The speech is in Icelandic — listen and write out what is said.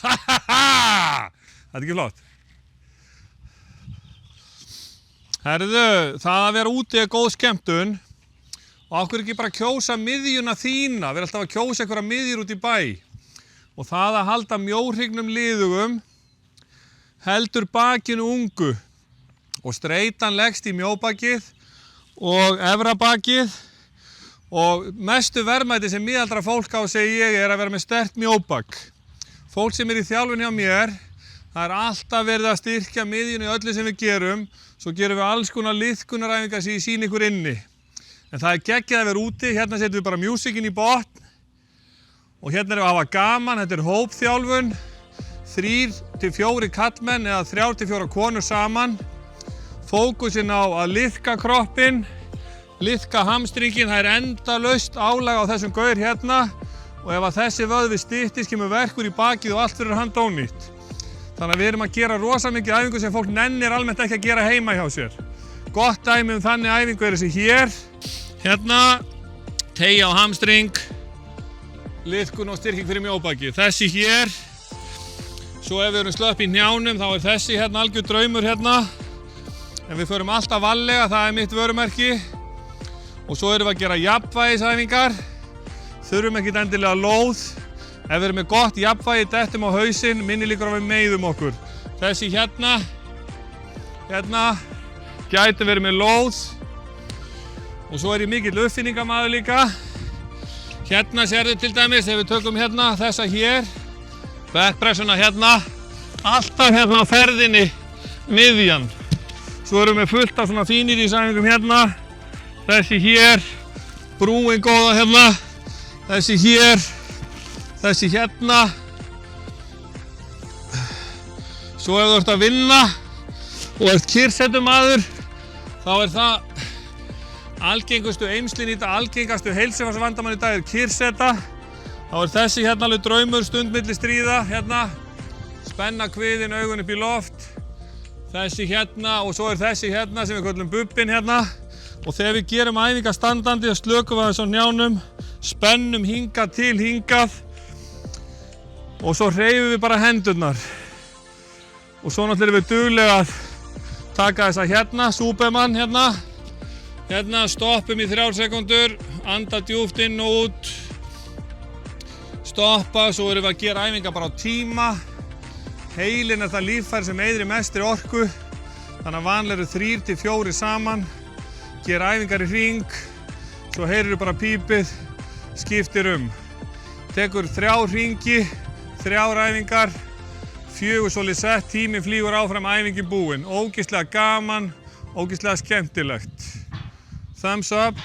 Þetta ekki flott? Herðu, það að vera úti góð skemmtun og okkur ekki bara kjósa miðjuna þína, vera alltaf að kjósa einhverja miðjur út í bæ. Og það að halda mjóhrygnum liðugum heldur bakinu ungu og streitan leggst í mjóbakið og efra bakið og mestu verðmæti sem miðaldra fólk á, segi ég, að vera með sterkt mjóbak. Fólk sem í þjálfun hjá mér, það alltaf verið að styrkja miðjunu í öllu sem við gerum, svo gerum við alls konar liðkunaræfingar sem ég sýni ykkur inni. En það geggjað að vera úti, hérna setjum við bara músíkin í botn og hérna erum við að hafa gaman, þetta hópþjálfun, 3 til 4 kallmenn eða 3 til 4 konur saman. Fókusinn á að liðka kroppinn, liðka hamstringin, það endalaust álag á þessum gaur hérna og ef að þessi vöðvi styttist kemur verkur í bakið og allt fyrir hann ónýtt. Þannig að við erum að gera rosa mikið æfingu sem fólk nennir almennt ekki að gera heima hjá sér. Gott dæmi þannig æfingu er þessi hér, hérna, teygja á hamstring, liðkun og styrking fyrir mjóbakið. Þessi hér, svo ef við erum slöpp í hnjánum þá þessi hérna algjör draumur hérna. En við förum alltaf varlega, það mitt vörumerki. Og svo erum við að gera jafnvægisæfingar. Þurfum ekkert endilega lóð. Ef við erum með gott jafnvægi, dettum á hausinn, minni líkur á við meiðum okkur. Þessi hérna, gæti verið með lóð. Og svo er ég mikill uppfinningamaður líka. Hérna sérðu til dæmis, ef við tökum hérna, þessa hér. Backpressuna hérna. Alltaf hérna á ferðinni, miðjan. Svo erum við fullt af svona fínýtisæfingum hérna. Þessi hér, brúin góða hérna. Þessi hér, þessi hérna. Svo ef þú ert að vinna og ert kyrrsetumaður, þá er það algengustu eymslin í dag, algengastu heilsufarsvandamann í dag er kyrrseta. Þá er þessi hérna alveg draumur, stund milli stríða, hérna. Spenna kviðin, augun upp í loft. Þessi hérna og svo er þessi hérna sem við köllum bubbin hérna. Og þegar við gerum æfingar standandi og slökum við aðeins á hnjánum, spennum hingað til hingað og svo hreyfum við bara hendurnar. Og svo náttúrulega erum við duglega að taka þessa hérna, Superman hérna. Hérna stoppum í 3 sekúndur, anda djúpt inn og út. Stoppa, svo erum við að gera æfingar bara á tíma. Heilinn er það líffæri sem eyðir mestri orku. Þannig að vanlega eru 3 til 4 saman. Gera æfingar í hring, svo heyrir bara pípið, skiptir Tekur 3 hringi, 3 æfingar, 4 svolítið sett, tíminn flýgur áfram, æfingin búin. Ógeðslega gaman, ógeðslega skemmtilegt. Thumbs up.